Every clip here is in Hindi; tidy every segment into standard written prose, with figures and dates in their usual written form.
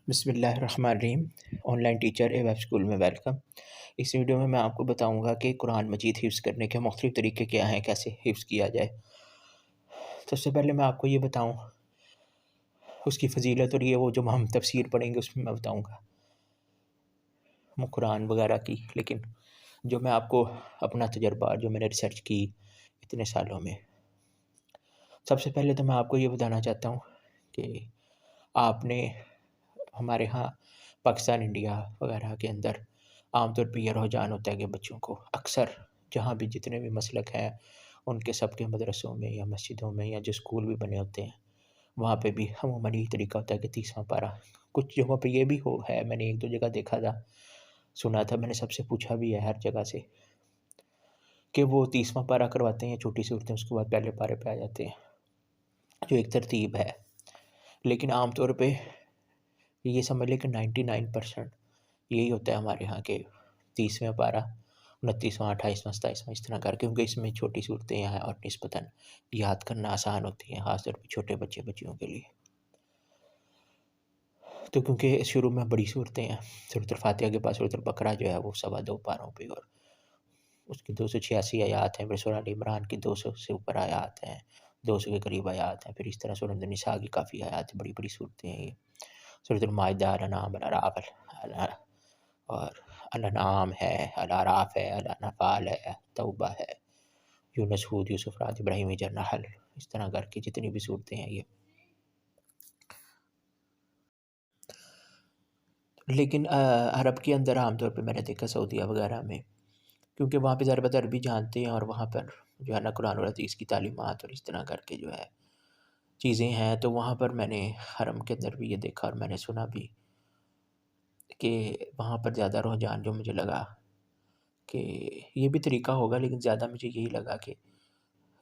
बिस्मिल्लाहिर्रहमानिर्रहीम। ऑनलाइन टीचर ए वेब स्कूल में वेलकम। इस वीडियो में मैं आपको बताऊंगा कि कुरान मजीद हिफ्ज़ करने के मुख्तलिफ़ तरीके क्या हैं, कैसे हिफ्ज़ किया जाए। सबसे पहले मैं आपको ये बताऊं उसकी फ़जीलत, और ये वो जो हम तफसीर पढ़ेंगे उसमें मैं बताऊंगा कुरान वगैरह की। लेकिन जो मैं आपको अपना तजर्बा, जो मैंने रिसर्च की इतने सालों में, सबसे पहले तो मैं आपको ये बताना चाहता हूँ कि आपने हमारे यहाँ पाकिस्तान, इंडिया वगैरह के अंदर आम तौर पे ये रुझान होता है कि बच्चों को अक्सर जहाँ भी जितने भी मसलक हैं उनके सबके मदरसों में या मस्जिदों में या जो स्कूल भी बने होते हैं वहाँ पे भी अमूमन यही तरीका होता है कि 30वां पारा। कुछ जगहों पे ये भी हो है, मैंने 1-2 जगह देखा था, सुना था, मैंने सबसे पूछा भी है हर जगह से कि वो 30वां पारा करवाते हैं या छोटी सूरतें उसके बाद पहले पारे पे आ जाते हैं, जो एक तरतीब है। लेकिन आम तौर पे ये समझ लें कि 99% यही होता है हमारे यहाँ के 30वां पारा, 29वां, 28वां, 27वां इस तरह करके, क्योंकि इसमें छोटी सूरतें हैं और निस्बतन याद करना आसान होती हैं, ख़ास तौर पे छोटे बच्चियों के लिए। तो क्योंकि शुरू में बड़ी सूरतें हैं, सूरतुल फातिहा के बाद सूरतुल बकरा जो है वो 2.25 पारों पे, और उसकी 286 आयात हैं। फिर सूरह आल इमरान की 200 से ऊपर आयात हैं, 200 के करीब आयात हैं। फिर इस तरह सूरह निसा की काफ़ी आयात हैं, बड़ी-बड़ी सूरतें हैं ये। सूरतुल माइदा, अल-अनआम, अल-अराफ, और अल-अनआम है, अल-अराफ है, अल-अनफ़ाल है, तौबा है, यूनुस, हूद, यूसुफ, राद, इब्राहीम, हिजर, नहल, इस तरह करके जितनी भी सूरतें हैं ये। लेकिन अरब के अंदर आम तौर पे मैंने देखा सऊदीया वगैरह में, क्योंकि वहाँ पे ज़्यादातर अरबी जानते हैं और वहाँ पर जो है ना कुरान और हदीस की तालीमात और इस तरह करके जो है चीज़ें हैं, तो वहाँ पर मैंने हरम के अंदर भी ये देखा और मैंने सुना भी कि वहाँ पर ज़्यादा रुझान जो मुझे लगा कि ये भी तरीका होगा, लेकिन ज़्यादा मुझे यही लगा कि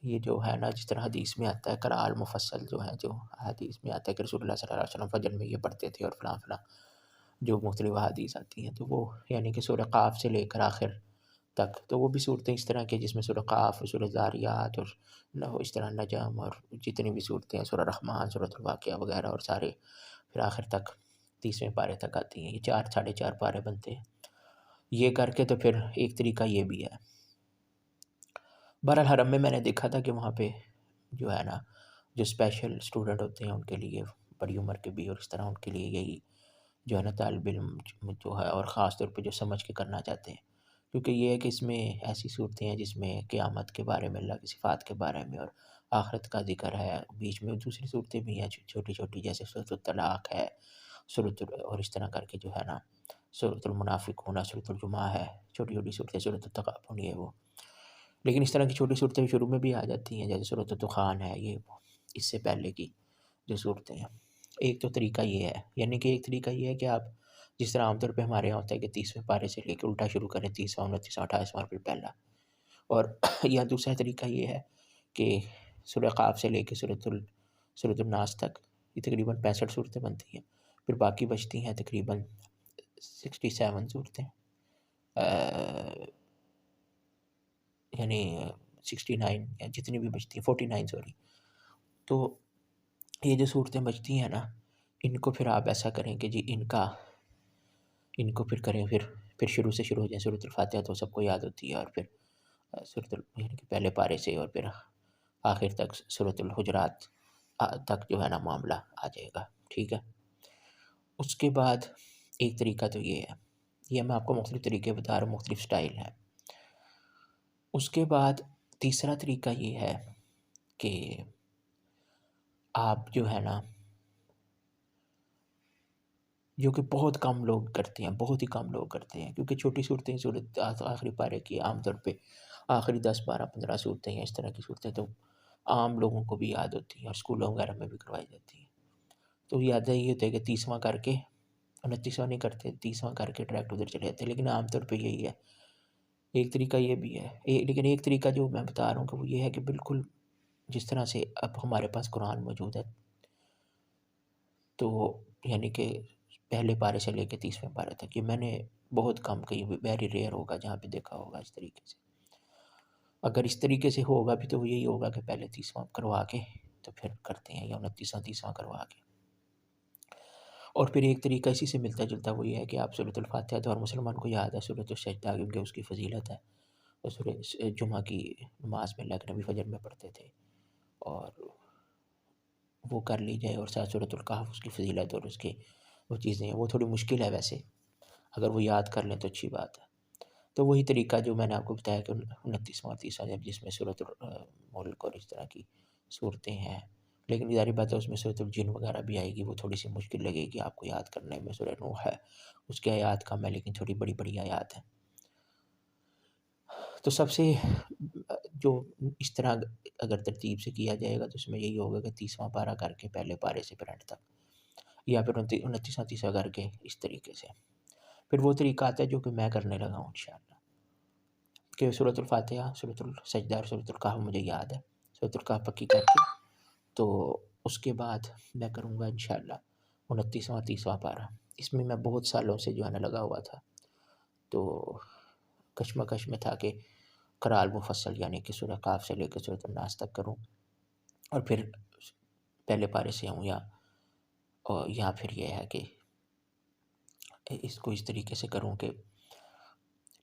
ये जो है ना, जिस तरह हदीस में आता है क़राअल मुफ़स्सल, जो है, जो हदीस में आता है कि रसूलुल्लाह सल्लल्लाहु अलैहि वसल्लम फ़जर में ये पढ़ते थे और फ़लाँ-फ़लाँ जो मुख्तलिफ़ अहादीस आती हैं, तो वो यानी कि सूरह क़ाफ़ से लेकर आखिर तक, तो वो भी सूरतें इस तरह की जिसमें सूरह क़ाफ़, सूरह ज़ारियात और इस तरह नजम और जितनी भी सूरतें हैं, सूरह रहमान, सूरतुल वाक़िया वगैरह, और सारे फिर आखिर तक 30वें पारे तक आती हैं। ये 4 साढ़े 4 पारे बनते हैं। ये करके तो फिर एक तरीका ये भी है। बहरहाल हरम में मैंने देखा था कि वहाँ पे जो है ना, जो स्पेशल स्टूडेंट होते हैं उनके लिए, बड़ी उम्र के भी और इस तरह, उनके लिए यही जो है ना तालिब इल्म जो है, और ख़ास तौर पे जो समझ के करना चाहते हैं, क्योंकि ये है कि इसमें ऐसी सूरतें हैं जिसमें क़यामत के बारे में, अल्लाह की सिफ़ात के बारे में और आखिरत का ज़िक्र है। बीच में दूसरी सूरतें भी हैं छोटी-छोटी, जैसे सूरतुल तलाक़ है, सूरतुल, और इस तरह करके जो है ना, सूरतुल मुनाफ़िक़ून, सूरतुल जुमा है, छोटी-छोटी सूरतें, सूरतुल तग़ाबुन, ये वो। लेकिन इस तरह की छोटी सूरतें शुरू में भी आ जाती हैं, जैसे सूरतुल दुख़ान है, ये वो, इससे पहले की जो सूरतें हैं। एक तो तरीका ये है, यानी कि एक तरीका ये है कि आप जिस तरह आमतौर पे हमारे यहाँ होता है कि 30वें पारे से लेके उल्टा शुरू करें, 30वां, 29वां, 28वां और फिर पहला। और या दूसरा तरीका ये है कि सूरह क़ाफ़ से लेके सूरतुल नास तक ये तकरीबन 65 सूरतें बनती हैं। फिर बाकी बचती हैं तकरीबन 67 सूरतें, यानी 69 या जितनी भी बचती हैं, 49 सॉरी। तो ये जो सूरतें बचती हैं ना, इनको फिर आप ऐसा करें कि जी इनको फिर करें, फिर शुरू से शुरू हो जाए। सूरतुल फातिहा तो सबको याद होती है, और फिर सूरतुल, यानी कि पहले पारे से और फिर आखिर तक सूरतुल हुजरात तक जो है ना मामला आ जाएगा, ठीक है। उसके बाद एक तरीका तो ये है, ये मैं आपको मुख्तलिफ़ तरीके बता रहा हूँ, मुख्तलिफ़ स्टाइल हैं। उसके बाद तीसरा तरीका ये है कि आप जो है ना, जो कि बहुत कम लोग करते हैं, बहुत ही कम लोग करते हैं, क्योंकि छोटी सूरतें, सूरत आखिरी पारे की आम तौर पे आखिरी 10, 12, 15 सूरतें या इस तरह की सूरतें तो आम लोगों को भी याद होती हैं और स्कूलों वगैरह में भी करवाई जाती हैं। तो याद है ये होता है कि 30वां करके 29वां नहीं करते, 30वां करके डायरेक्ट उधर चले जाते हैं, लेकिन आम तौर पे यही है। एक तरीका ये भी है, लेकिन एक तरीका जो मैं बता रहा हूँ कि वो ये है कि बिल्कुल जिस तरह से अब हमारे पास कुरान मौजूद है, तो यानी कि पहले पारे से लेके 30वें पारे तक, ये मैंने बहुत कम, कहीं वेरी रेयर होगा जहाँ पे देखा होगा इस तरीके से। अगर इस तरीके से होगा भी तो वो यही होगा कि पहले 30वां करवा के तो फिर करते हैं, या 29वां 30वां करवा के। और फिर एक तरीका इसी से मिलता-जुलता वो ये है कि आप सूरतुल फातिहा तो हर मुसलमान को याद है, सूरतुल सजदा क्योंकि उसकी फ़जीलत है। और जुमा की नमाज़ में अल्लाह के नबी फ़जर में पढ़ते थे और वो कर ली जाए और साथ सूरतुल कहफ उसकी फ़जीलत और उसकी वो चीज़ें हैं, वो थोड़ी मुश्किल है वैसे, अगर वो याद कर लें तो अच्छी बात है। तो वही तरीका जो मैंने आपको बताया कि 29वां और 30वां जब जिसमें सूरतुल मुल्क और इस तरह की सूरतें हैं, लेकिन ज़ाहिर बात है उसमें सूरतुल जिन वगैरह भी आएगी, वो थोड़ी-सी मुश्किल लगेगी आपको याद करने में। सूरह नूह है, उसकी आयात कम है लेकिन थोड़ी बड़ी-बड़ी आयात हैं। तो सबसे जो इस तरह अगर तरतीब से किया जाएगा तो उसमें यही होगा कि 30वां पारा करके पहले पारे से फिर एंड तक, या फिर 29वां 30वां करके इस तरीके से। फिर वो तरीका आता है जो कि मैं करने लगा हूँ इंशाअल्लाह, कि सूरतुल फातिहा, सूरतुल सजदा और सूरतुल कहफ मुझे याद है। सूरतुल कहफ पक्की करके तो उसके बाद मैं करूँगा इंशाअल्लाह 29वां 30वां पारा। इसमें मैं बहुत सालों से जो है ना लगा हुआ था, तो कशमकश में था कि क़राअल मुफ़स्सल यानी कि सूरह कहफ से लेकर सूरह नास तक करूँ और फिर पहले पारे से आऊँ, या फिर ये है कि इसको इस तरीके से करूँ कि,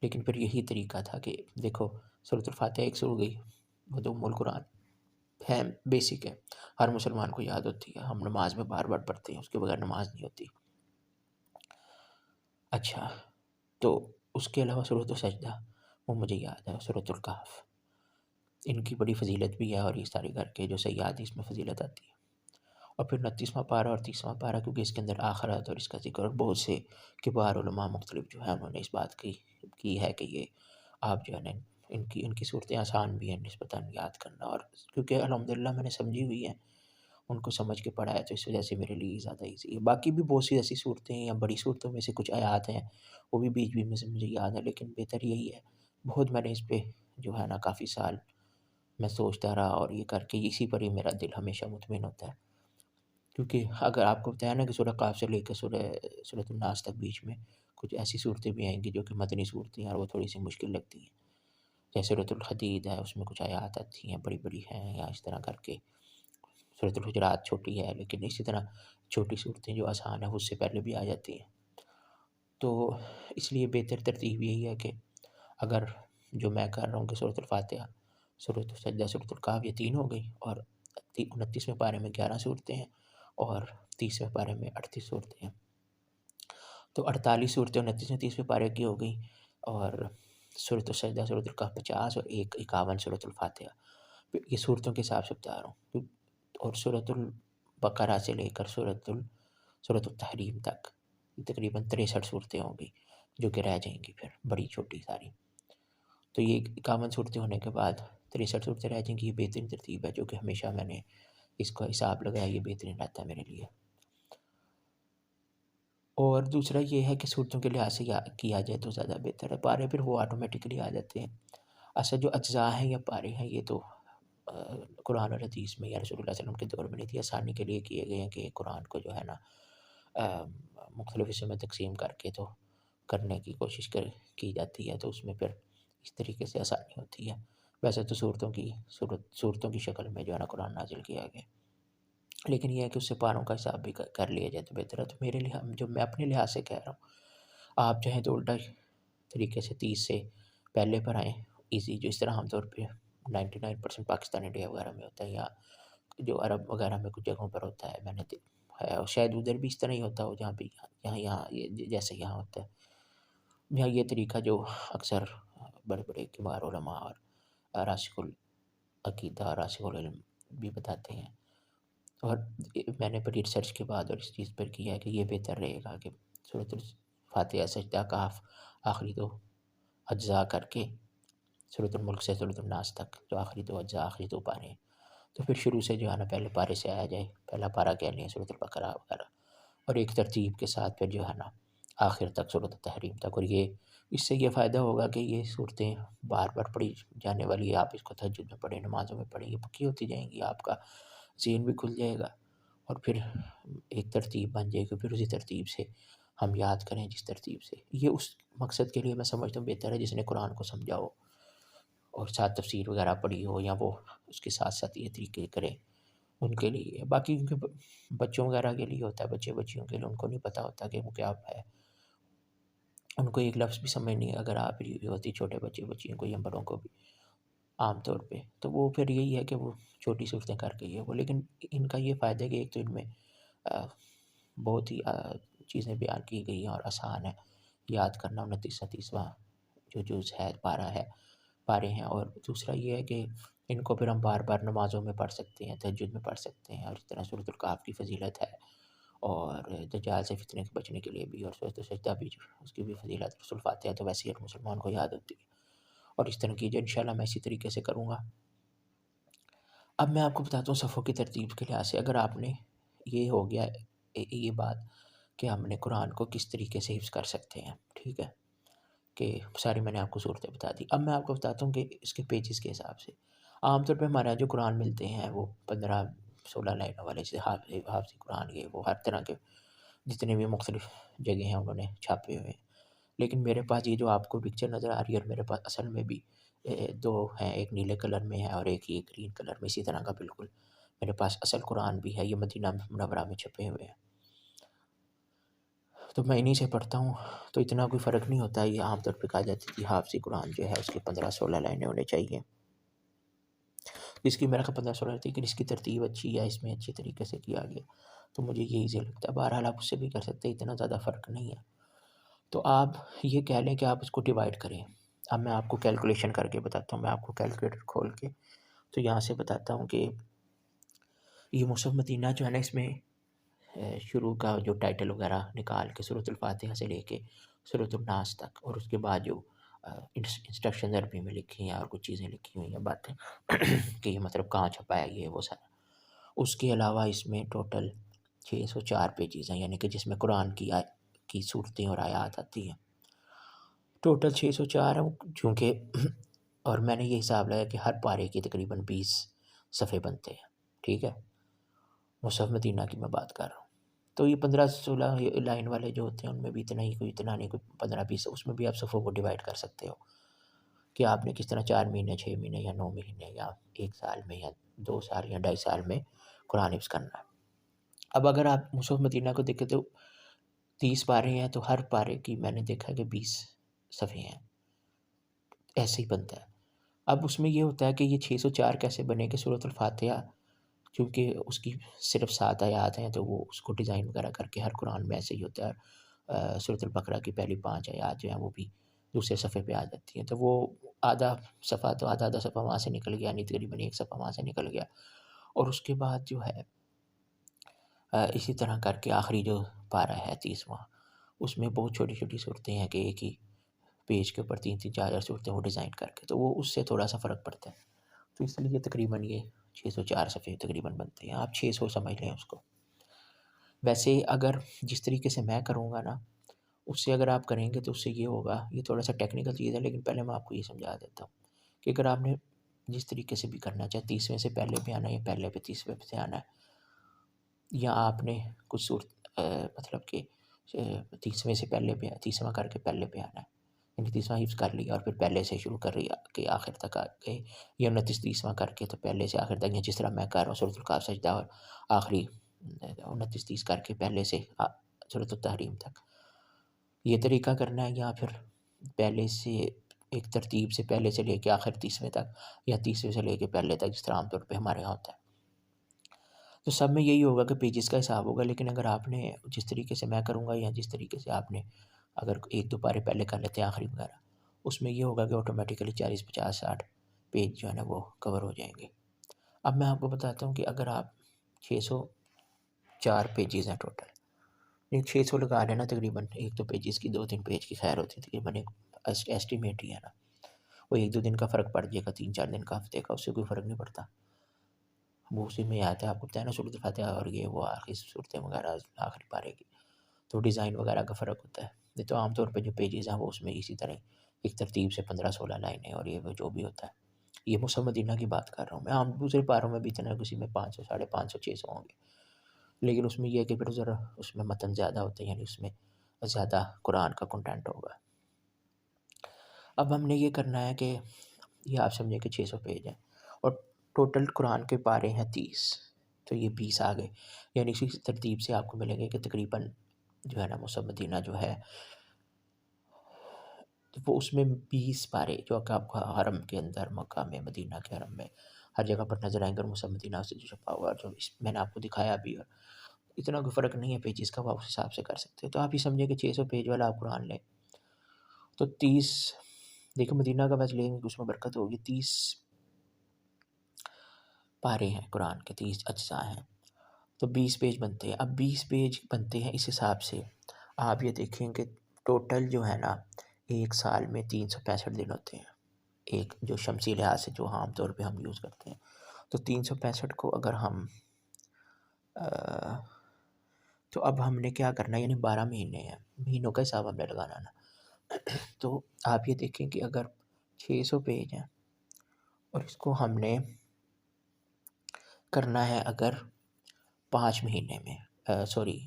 लेकिन फिर यही तरीका था कि देखो सूरतुल फातिहा एक हो गई, वो तो उम्मुल कुरान है, बेसिक है, हर मुसलमान को याद होती है, हम नमाज में बार-बार पढ़ते हैं, उसके बगैर नमाज नहीं होती। अच्छा, तो उसके अलावा सूरतुल सजदा वो मुझे याद है, सूरतुल कहफ इनकी बड़ी फ़जीलत भी है और ये सारे करके जो सही हदीस में फ़जीलत आती है। और फिर 29वां पारा और 30वां पारा क्योंकि इसके अंदर आखिरत और इसका ज़िक्र, और बहुत से किबार उलमा मुख्तलिफ जो है उन्होंने इस बात की है कि ये आप जो है ना इनकी इनकी सूरतें आसान भी हैं निस्बतन याद करना, और क्योंकि अल्हम्दुलिल्लाह मैंने समझी हुई हैं, उनको समझ के पढ़ा है, तो इस वजह से मेरे लिए ज़्यादा ईज़ी है। बाकी भी बहुत सी ऐसी सूरतें हैं या बड़ी सूरतों में से कुछ आयात हैं, वो भी बीच-बीच में से मुझे याद है, लेकिन बेहतर यही है, बहुत मैंने इस पे जो है ना काफ़ी साल मैं सोचता रहा और ये करके इसी पर ही मेरा दिल हमेशा मुतमिन होता है। क्योंकि अगर आपको बताया ना कि सूरह क़ाफ से लेकर सूरह नास तक बीच में कुछ ऐसी सूरतें भी आएँगी जो कि मदनी सूरतें हैं और वो थोड़ी-सी मुश्किल लगती हैं। जैसे सूरतुल हदीद है, उसमें कुछ आयात आती हैं, बड़ी-बड़ी हैं, या इस तरह करके सूरतुल हुजरात छोटी है, लेकिन इसी तरह छोटी सूरतें जो आसान है, वो उससे पहले भी आ जाती हैं। तो इसलिए बेहतर तरतीब यही है कि अगर जो मैं कर रहा हूँ कि सूरतुल फातिहा, सूरतुल सजदा, सूरतुल कहफ ये 3 हो गई, और 29वें पारे में 11 सूरतें हैं और 30वें पारे में 38 सूरतें हैं। तो 48 सूरतें 29वें 30वें पारे की हो गई, और सूरतुल सजदा, सूरतुल कहफ 50 और 51 सूरतुल फातिहा। तो ये सूरतों के हिसाब से बता रहा हूँ। और सूरतुल बकरा से लेकर सूरतुल तहरीम तक तकरीबन 63 सूरतें होंगी, जो कि रह जाएँगी फिर बड़ी छोटी सारी। तो ये 51 सूरतें होने के बाद 63 सूरतें रह जाएँगी, ये बेहतरीन तरतीब है जो कि हमेशा मैंने इसका हिसाब लगाया, ये बेहतरीन रहता है मेरे लिए। और दूसरा ये है कि सूरतों के लिहाज से या किया जाए तो ज़्यादा बेहतर है, पारे फिर वो ऑटोमेटिकली आ जाते हैं। अच्छा, जो अज्ज़ा हैं या पारे हैं, ये तो कुरान और हदीस में या रसूलुल्लाह सल्लल्लाहु अलैहि वसल्लम के दौर में नहीं थी, आसानी के लिए किए गए हैं कि कुरान को जो है ना मुख्तलिफ़ हिस्सों में तक़सीम करके तो करने की कोशिश की जाती है, तो उसमें फिर इस तरीके से आसानी होती है। वैसे तो सूरतों की शक्ल में जो है ना कुरान नाज़िल किया गया, लेकिन ये है कि उससे पारों का हिसाब भी कर लिया जाए तो बेहतर है। तो मेरे लिहाज जो मैं अपने लिहाज से कह रहा हूँ, आप चाहें तो उल्टा तरीके से 30 से पहले पर आएँ, ईज़ी, जो इस तरह आमतौर पे 99% पाकिस्तान इंडिया वगैरह में होता है, या जो अरब वगैरह में कुछ जगहों पर होता है, मैंने है, और शायद उधर भी इस तरह ही होता हो जहाँ पे यहाँ यहाँ ये जैसे यहाँ होता है। यहाँ ये तरीका जो अक्सर बड़े-बड़े किबार उलमा और रासिखुल अक़ीदा, रासिखुल इल्म भी बताते हैं, और मैंने बड़ी रिसर्च के बाद और इस चीज़ पर किया है कि ये बेहतर रहेगा कि सूरतुल फातिहा, सजदा, कहफ आखिरी 2 अज्ज़ा करके सूरतुल मुल्क से सूरतुल नास तक जो आखिरी 2 अज्ज़ा, आखिरी 2 पारे हैं, तो फिर शुरू से जो है ना पहले पारे से आया जाए, पहला पारा कह लें सूरतुल बकरा वगैरह, और एक तरतीब के साथ फिर जो है ना आखिर तक सूरत तहरीम तक। और ये इससे ये फ़ायदा होगा कि ये सूरतें बार-बार पढ़ी जाने वाली है, आप इसको तहज्जुद में पढ़ें, नमाज़ों में पढ़ें, ये पक्की होती जाएँगी, आपका ज़हन भी खुल जाएगा, और फिर एक तरतीब बन जाएगी, फिर उसी तरतीब से हम याद करें जिस तरतीब से। ये उस मकसद के लिए मैं समझता हूँ बेहतर है जिसने कुरान को समझा हो और साथ तफ़सीर वगैरह पढ़ी हो, या वो उसके साथ-साथ ये तरीके करे उनके लिए है। बाकी क्योंकि बच्चों वगैरह के लिए होता है, बच्चे बच्चियों के लिए, उनको नहीं पता होता कि वो क्या है, उनको एक लफ्ज़ भी समझ नहीं, अगर आप ही होती छोटे बच्चे बच्चियों को या बड़ों को भी आम तौर पे, तो वो फिर यही है कि वो छोटी सूरतें करके ये वो। लेकिन इनका ये फ़ायदा है कि एक तो इनमें अ, बहुत ही चीज़ें बयान की गई हैं और आसान है याद करना। 29-30वां जो जुज़ है, पारे हैं। और दूसरा ये है कि इनको फिर हम बार-बार नमाज़ों में पढ़ सकते हैं, तहज्जुद में पढ़ सकते हैं। और इस तरह सूरতুल कहफ़ की फ़ज़ीलत है, और दज्जाल से फ़ितने से बचने के लिए भी, और सूरत सजदा भी उसकी भी फ़ज़ीलत, सूरह फ़ातिहा तो वैसे ही हर मुसलमान को याद होती है। और इस तरह की जो इंशाल्लाह मैं इसी तरीके से करूँगा। अब मैं आपको बताता हूँ सफ़ों की तरतीब के लिहाज से, अगर आपने ये हो गया ये बात कि हमने कुरान को किस तरीके से हिफ्ज़ कर सकते हैं, ठीक है? कि सारी मैंने आपको सूरतें बता दी। अब मैं आपको बताता हूँ कि इसके पेजेज़ के हिसाब से। आम तौर पे हमारे यहाँ जो कुरान मिलते हैं वो 15-16 लाइनों वाले, जैसे हाफ़िज़ कुरान, ये वो हर तरह के जितने भी मुख्तलिफ़ जगह हैं उन्होंने छापे हुए हैं। लेकिन मेरे पास ये जो आपको पिक्चर नज़र आ रही है, और मेरे पास असल में भी 2 हैं, एक नीले कलर में है और एक ये ग्रीन कलर में, इसी तरह का बिल्कुल मेरे पास असल कुरान भी है, ये मदीना मुनव्वरा में छपे हुए हैं। तो मैं इन्हीं से पढ़ता हूँ, तो इतना कोई फ़र्क नहीं होता। ये आम तौर पे कहा जाता है कि हाफ़िज़ कुरान जो है उसकी 15-16 लाइनें होनी चाहिए। इसकी मेरा ख़्याल 15-16, लेकिन इसकी तरतीब अच्छी है, इसमें अच्छे तरीके से किया गया, तो मुझे ये ईज़ी लगता है। बहरहाल आप उससे भी कर सकते हैं, इतना ज़्यादा फ़र्क नहीं है। तो आप ये कह लें कि आप इसको डिवाइड करें। अब मैं आपको कैलकुलेशन करके बताता हूँ, मैं आपको कैलकुलेटर खोल के तो यहाँ से बताता हूँ कि ये मुसहफ़ मदीना जो है ना, इसमें शुरू का जो टाइटल वगैरह निकाल के सूरतुल फ़ातिहा से लेके सूरतुन नास तक, और उसके बाद जो इंस्ट्रक्शन अरबी में लिखी हैं और कुछ चीज़ें लिखी हुई हैं, बातें कि ये मतलब कहाँ छपा है, ये वो सारा। उसके अलावा इसमें टोटल 604 पेजेज़ हैं, यानी कि जिसमें कुरान की सूरतें और आयात आती हैं। टोटल 604 हैं, चूँकि और मैंने ये हिसाब लगाया कि हर पारे के तकरीबन 20 सफ़े बनते हैं, ठीक है? मुसहफ़ मदीना की मैं बात कर रहा हूँ। तो ये 15-16 लाइन वाले जो होते हैं, उनमें भी इतना ही, कोई इतना नहीं, कोई 15-20, उसमें भी आप सफ़ों को डिवाइड कर सकते हो कि आपने किस तरह 4 महीने, 6 महीने या 9 महीने या 1 साल में या 2 साल या ढाई साल में कुरान हिफ़्ज़ करना है। अब अगर आप मुसहफ़ मदीना को देखें तो 30 पारे हैं, तो हर पारे की मैंने देखा है कि 20 सफ़े हैं, ऐसे ही बनता है। अब उसमें ये होता है कि ये 604 कैसे बने कि सूरतुल फ़ातिहा चूँकि उसकी सिर्फ़ 7 आयात हैं, तो वो उसको डिज़ाइन वगैरह करके, हर कुरान में ऐसे ही होता है। सूरतुल बकरा की पहली 5 आयात जो हैं वो भी दूसरे सफ़े पे आ जाती हैं, तो वो आधा सफ़ा, तो आधा-आधा सफ़ा वहाँ से निकल गया, यानी तकरीबन 1 सफ़ा वहाँ से निकल गया। और उसके बाद जो है इसी तरह करके आखिरी जो पारा है 30वां, उसमें बहुत छोटी-छोटी सूरतें हैं कि एक ही पेज के ऊपर 3-3 4-4 सूरतें वो डिज़ाइन करके, तो वो उससे थोड़ा-सा फ़र्क पड़ता है। तो इसलिए तकरीबन ये 604 सफ़े तकरीबन बनते हैं, आप 600 समझ लें उसको। वैसे अगर जिस तरीके से मैं करूँगा ना, उससे अगर आप करेंगे तो उससे ये होगा, ये थोड़ा-सा टेक्निकल चीज़ है, लेकिन पहले मैं आपको ये समझा देता हूँ कि अगर आपने जिस तरीके से भी करना है, चाहे 30वें से पहले पे आना है या पहले पे 30वें पे से आना है, या आपने कुछ मतलब कि 30वें से पहले पे 30वां करके पहले पे आना है, यानी 30वां हिफ़्ज़ कर लिया और फिर पहले से शुरू कर लिया कि आखिर तक आ गए, या 29-30वां करके तो पहले से आखिर तक, या जिस तरह मैं कर रहा हूँ सूरतुल कहफ़, सजदा और आखिरी 29-30 करके पहले से सूरतुत तहरीम तक। ये तरीका करना है, या फिर पहले से एक तरतीब से पहले से लेके आखिर 30वें तक, या 30वें से लेके पहले तक, जिस तरह आम तौर पे हमारे यहाँ होता है। तो सब में यही होगा कि पेजेस का हिसाब होगा, लेकिन अगर आपने जिस तरीके से मैं करूँगा, या जिस तरीके से आपने अगर 1-2 पारे पहले कर लेते हैं आखिरी वगैरह, उसमें ये होगा कि ऑटोमेटिकली 40, 50, 60 पेज जो है ना वो कवर हो जाएँगे। अब मैं आपको बताता हूँ कि अगर आप 604 पेजेज़ हैं टोटल, ये 600 लगा लेना तकरीबन, एक तो पेजेस की 2-3 पेज की खैर होती है, तकरीबन एक एस्टिमेट ही है ना। वो 1-2 दिन का फ़र्क पड़ जाएगा, 3-4 दिन का, हफ़्ते का, उससे कोई फ़र्क नहीं पड़ता। वो उसी में आता है, आपको बताया ना सूरत फ़ातिहा और ये वो आखिरी सूरतें वगैरह आखिरी पारे की, तो डिज़ाइन वगैरह का फ़र्क होता है। नहीं तो आम तौर पे जो पेजेज़ हैं वो उसमें इसी तरह एक तरतीब से 15-16 लाइनें, और ये वो जो भी होता है। ये मुसहफ़ मदीना की बात कर रहा हूँ मैं, आम दूसरे पारों में भी इतना, किसी में 500, साढ़े 500, 600 होंगे। लेकिन उसमें ये है कि फिर ज़रा उसमें मतन ज़्यादा होते हैं, यानी उसमें ज़्यादा कुरान का कंटेंट होगा। अब हमने ये करना है कि ये आप समझें कि 600 पेज हैं, और टोटल कुरान के पारे हैं 30, तो ये 20 आ गए। यानी इसी तरतीब से आपको मिलेंगे कि तकरीबन जो है ना मुसब मदीना जो है वो उसमें 20 पारे जो कि आपको हरम के अंदर मक्का में मदीना के हरम में हर जगह पर नज़र आएंगे और मुसब मदीना से जो छपा हुआ जो मैंने आपको दिखाया भी। और इतना कोई फ़र्क नहीं है पेजेस का, वो आप उस हिसाब से कर सकते हो। तो आप ये समझिए कि 600 पेज वाला आप कुरान लें तो 30, देखिए मदीना का बस लेंगे उसमें बरकत होगी। 30 पारे हैं कुरान के, 30 अज्जा हैं, तो 20 पेज बनते हैं। अब 20 पेज बनते हैं इस हिसाब से आप ये देखेंगे टोटल जो है ना एक साल में 365 दिन होते हैं, एक जो शमसी लिहाज से जो आम तौर पे हम यूज़ करते हैं। तो 365 को अगर हम तो अब हमने क्या करना है, यानी 12 महीने हैं, महीनों का हिसाब हमने लगाना ना। तो आप ये देखें कि अगर 600 पेज हैं और इसको हमने करना है अगर 5 महीने में, सॉरी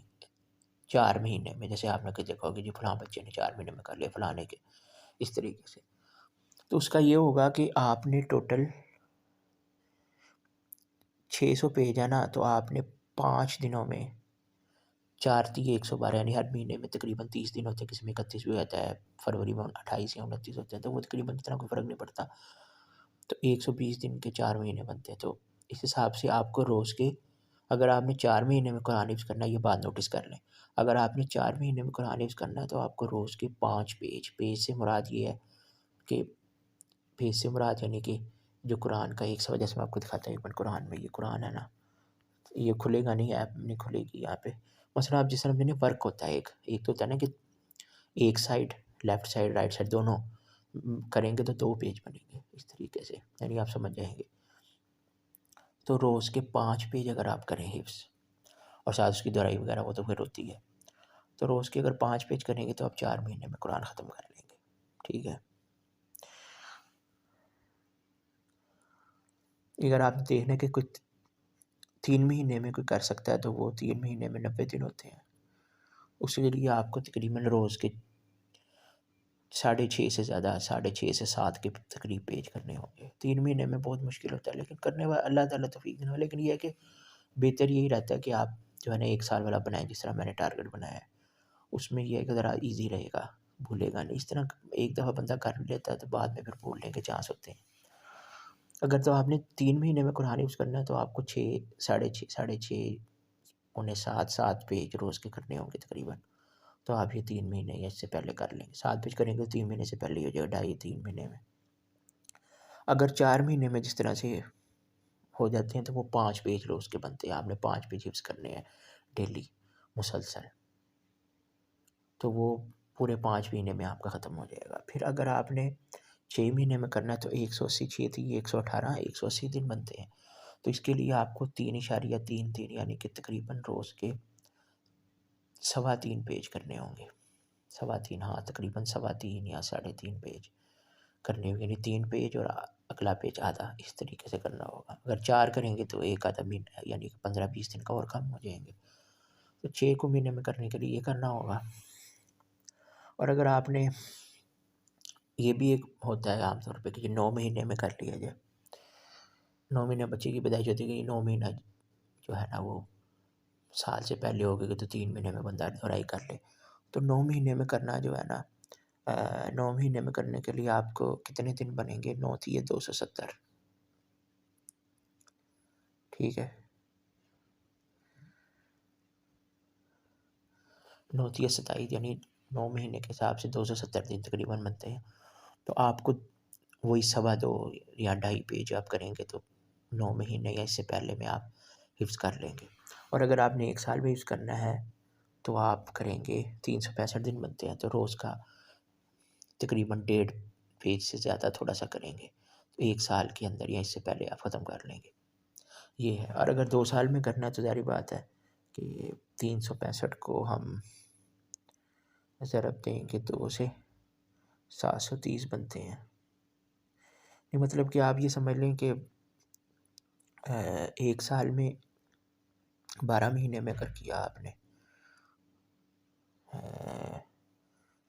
4 महीने में, जैसे आपने कहीं देखा होगा जी फलां बच्चे ने 4 महीने में कर लिया फलाने के, इस तरीके से। तो उसका ये होगा कि आपने टोटल 600 पेज है ना, तो आपने 5 दिनों में 4 तिये 112, यानी हर महीने में तकरीबन 30 दिन होते हैं, किसी में 31 भी होता है, फरवरी में 28 या 29 होते हैं, तो वो तकरीबन इतना कोई फ़र्क नहीं पड़ता। तो 120 दिन के 4 महीने बनते हैं। तो इस हिसाब से आपको रोज़ के, अगर आपने 4 महीने में कुरान हिफ्ज़ करना है, ये बात नोटिस कर लें, अगर आपने 4 महीने में कुरान हिफ्ज़ करना है तो आपको रोज़ के 5 पेज, पेज से मुराद ये है कि पेज से मुराद यानी कि जो कुरान का एक सवा, जैसे मैं आपको दिखाता हूँ एक मिनट, कुरान में ये कुरान है ना, ये खुलेगा नहीं, ऐप नहीं खुलेगी यहाँ पे। मसलन आप जिस तरह मैंने वर्क होता है, एक तो होता है ना कि एक side left side right side दोनों करेंगे तो 2 पेज बनेंगे इस तरीके से, यानी आप समझ जाएंगे। तो रोज़ के 5 पेज अगर आप करें हिफ्ज़ और साथ उसकी दोहराई वगैरह वो तो फिर होती है, तो रोज़ के अगर 5 पेज करेंगे तो आप 4 महीने में कुरान ख़त्म कर लेंगे। ठीक है। अगर आप देखने के कुछ 3 महीने में कोई कर सकता है तो वो 3 महीने में 90 दिन होते हैं। उसके लिए आपको तकरीबन रोज़ के 6.5 से ज़्यादा 6.5 से 7 के तकरीब पेज करने होंगे। 3 महीने में बहुत मुश्किल होता है, लेकिन करने वाला अल्लाह ताला तौफ़ीक देने वाला। लेकिन ये है कि बेहतर यही रहता है कि आप जो है ना 1 साल वाला बनाएँ, जिस तरह मैंने टारगेट बनाया है। उसमें ये है कि ज़रा ईज़ी रहेगा, भूलेगा नहीं। इस तरह एक दफ़ा बंदा कर लेता है तो बाद में फिर भूलने के चांस होते हैं। अगर तो आपने 3 महीने में कुरान हिफ्ज़ करना है तो आपको 6, साढ़े 6, पौने 7, 7 पेज रोज़ के करने होंगे तकरीबन। तो आप ये 3 महीने या इससे पहले कर लेंगे। 7 पेज करेंगे तो 3 महीने से पहले ही हो जाएगा, ढाई 3 महीने में। अगर 4 महीने में जिस तरह से हो जाते हैं तो वो 5 पेज रोज़ के बनते हैं। आपने 5 पेज हिफ्ज़ करने हैं डेली मुसलसल, तो वो पूरे 5 महीने में आपका ख़त्म हो जाएगा। फिर अगर आपने 6 महीने में करना है तो 180, 6 तिये 118, 180 दिन बनते हैं। तो इसके लिए आपको 3.33 यानी कि तकरीबन रोज़ के 3.25 पेज करने होंगे। 3.25, हाँ तकरीबन 3.25 या 3.5 पेज करने होंगे, यानी 3 पेज और अगला पेज आधा, इस तरीके से करना होगा। अगर 4 करेंगे तो एक आधा महीना यानी कि 15-20 दिन का और कम हो जाएंगे। तो 6 को महीने में करने के लिए ये करना होगा। और अगर आपने, ये भी एक होता है आमतौर पे कि 9 महीने में कर लिया जाए, 9 महीने बच्चे की पैदाइश होती है कि 9 महीना जो है ना वो साल से पहले हो गए तो 3 महीने में बंदा दोहराई कर ले। तो 9 महीने में करना जो है ना, 9 महीने में करने के लिए आपको कितने दिन बनेंगे, 9 तिये 270। ठीक है, 9 तिये 27 यानी 9 महीने के हिसाब से 270 दिन तकरीबन बनते हैं। तो आपको वही 2.25 या ढाई पेज आप करेंगे तो 9 महीने या इससे पहले में आप हिफ्ज़ कर लेंगे। और अगर आपने 1 साल में हिफ्ज़ करना है तो आप करेंगे, 365 दिन बनते हैं, तो रोज़ का तकरीबन 1.5 पेज से ज़्यादा थोड़ा-सा करेंगे, तो 1 साल के अंदर या इससे पहले आप ख़त्म कर लेंगे, ये है। और अगर 2 साल में करना है तो ज़ाहिर बात है कि 365 को हम ज़रब देंगे 2 से, 730 बनते हैं। ये मतलब कि आप ये समझ लें कि 1 साल में 12 महीने में अगर किया आपने,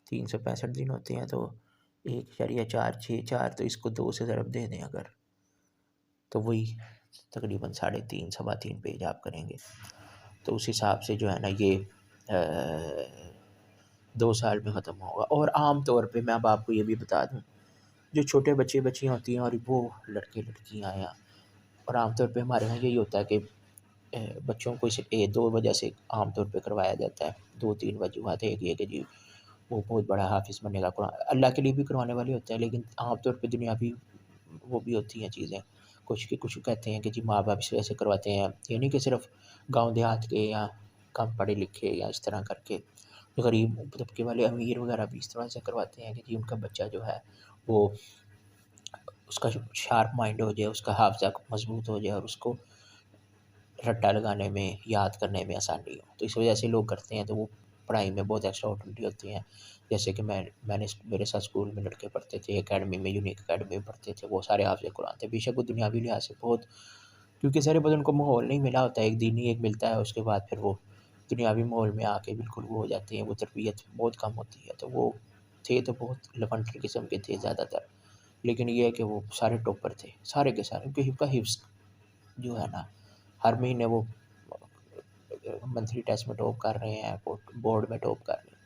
365 दिन होते हैं तो 1.464, तो इसको 2 से ज़रब दे दें अगर, तो वही तकरीबन 3.5 सवा 3 पेज आप करेंगे, तो उस हिसाब से जो है ना ये 2 साल में ख़त्म होगा। और आम तौर पे मैं अब आपको ये भी बता दूँ, जो छोटे बच्चे बच्चियाँ होती हैं और वो लड़के लड़कियाँ हैं, और आम तौर पे हमारे यहाँ यही होता है कि बच्चों को इस 2 वजह से आम तौर पे करवाया जाता है। 2-3 वजूहात है। एक ये कि जी वो बहुत बड़ा हाफ़िज़ बनेगा, कुरान अल्लाह के लिए भी करवाने वाले होते हैं, लेकिन आम तौर पे दुनियावी वो भी होती हैं चीज़ें। कुछ कहते हैं कि जी माँ-बाप इस वजह से करवाते हैं, ये नहीं कि सिर्फ़ गाँव देहात के या कम पढ़े लिखे या इस तरह करके गरीब तबके वाले अमीर वगैरह भी इस तरह से करवाते हैं कि जी उनका बच्चा जो है वो उसका शार्प माइंड हो जाए, उसका हाफ़ज़ा मज़बूत हो जाए और उसको रट्टा लगाने में, याद करने में आसानी हो। तो इस वजह से लोग करते हैं, तो वो पढ़ाई में बहुत एक्स्ट्रा ऑर्डिनरी होते हैं। जैसे कि मैंने मेरे साथ स्कूल में लड़के पढ़ते थे, अकेडमी में, यूनिक अकेडमी में पढ़ते थे, वो सारे हाफ़िज़ कुरान थे। बेशक वो दुनियावी लिहाज से बहुत, क्योंकि सारे बस उनको माहौल नहीं मिला होता है, एक दीनी एक मिलता है, उसके बाद फिर वो दुनियावी माहौल में आके बिल्कुल वो हो जाते हैं, वो तरबियत बहुत कम होती है। तो वो थे तो बहुत लफंडर किस्म के थे ज़्यादातर, लेकिन ये है कि वो सारे टॉपर थे, सारे के सारे, क्योंकि उनका हिफ्ज़ जो है ना, हर महीने वो मंथली टेस्ट में टॉप कर रहे हैं, बोर्ड में टॉप कर रहे हैं,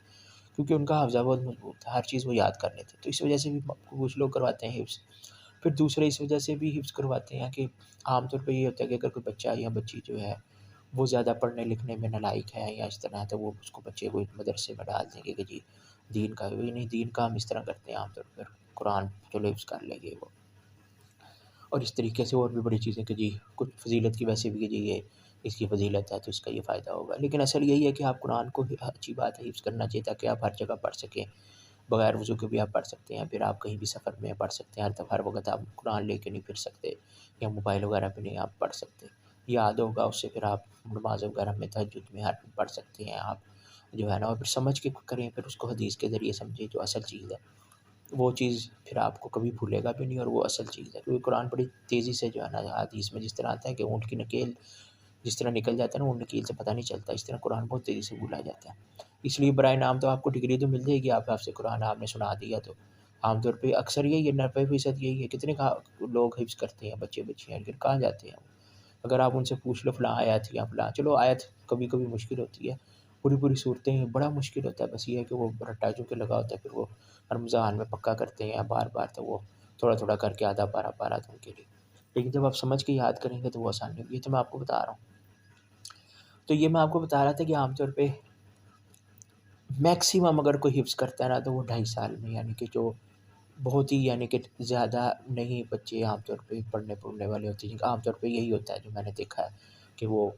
क्योंकि उनका हाफ़ज़ा बहुत मज़बूत था, हर चीज़ वो याद कर लेते। तो इस वजह से भी कुछ लोग करवाते हैं हिफ्ज़। फिर दूसरे इस वजह से भी हिफ्ज़ करवाते हैं कि आम तौर पे ये होता है कि अगर कोई बच्चा या बच्ची जो है वो ज़्यादा पढ़ने लिखने में नालायक है या इस तरह, तो वो उसको बच्चे को मदरसे में डाल देंगे कि जी दीन का, ये नहीं, दीन का हम इस तरह करते हैं आम तौर पर, कुरान चलो हिफ्ज़ कर लेंगे वो। और इस तरीके से और भी बड़ी चीज़ें कि जी कुछ फ़ज़ीलत की वैसे भी कि जी ये इसकी फ़ज़ीलत है तो इसका ये फ़ायदा होगा। लेकिन असल यही है कि आप कुरान को अच्छी बात है हिफ़्ज़ करना चाहिए, ताकि आप हर जगह पढ़ सकें। बगैर वज़ू के भी आप पढ़ सकते हैं, फिर आप कहीं भी सफ़र में पढ़ सकते हैं, हर वक़्त आप कुरान लेके नहीं फिर सकते या मोबाइल वगैरह पे नहीं आप पढ़ सकते। याद होगा उससे फिर आप नमाज़ वगैरह में तहज्जुद में हर पढ़ सकते हैं आप, जो है ना, और फिर समझ के करें, फिर उसको हदीस के ज़रिए समझें जो असल चीज़ है। वो चीज़ फिर आपको कभी भूलेगा भी नहीं, और वो असल चीज़ है, क्योंकि कुरान बड़ी तेज़ी से जो है ना, हदीस में जिस तरह आता है कि ऊँट की नकेल जिस तरह निकल जाता है ना, ऊँट नकील से पता नहीं चलता, इस तरह कुरान बहुत तेज़ी से भूला जाता है। इसलिए बराए नाम तो आपको डिग्री तो मिल जाएगी, आप हाफ़िज़ कुरान आपने सुना दिया तो। आम तौर पे अक्सर यही है, 90% यही है, कितने लोग हिफ्ज़ करते हैं बच्चे-बच्चियाँ, लेकिन कहाँ जाते हैं वो? अगर आप उनसे पूछ लो फ़लाँ आयत या फ़लाँ, चलो आयत कभी-कभी मुश्किल होती है, पूरी-पूरी सूरतें बड़ा मुश्किल होता है, बस ये है कि वो रट्टा चूँकि लगा होता है, फिर वो रमज़ान में पक्का करते हैं बार-बार, तो वो थोड़ा-थोड़ा करके आधा पारा तो उनके लिए। लेकिन जब आप समझ के याद करेंगे तो वो आसान नहीं, ये तो मैं आपको बता रहा हूँ। तो ये मैं आपको बता रहा था कि आम तौर पे मैक्सिमम अगर कोई हिफ्ज़ करता है ना, तो वो 2.5 साल में, यानी कि जो बहुत ही, यानी कि ज़्यादा नहीं बच्चे आम तौर पे पढ़ने-पुढ़ने वाले होते हैं, आम तौर पे यही होता है जो मैंने देखा है कि वो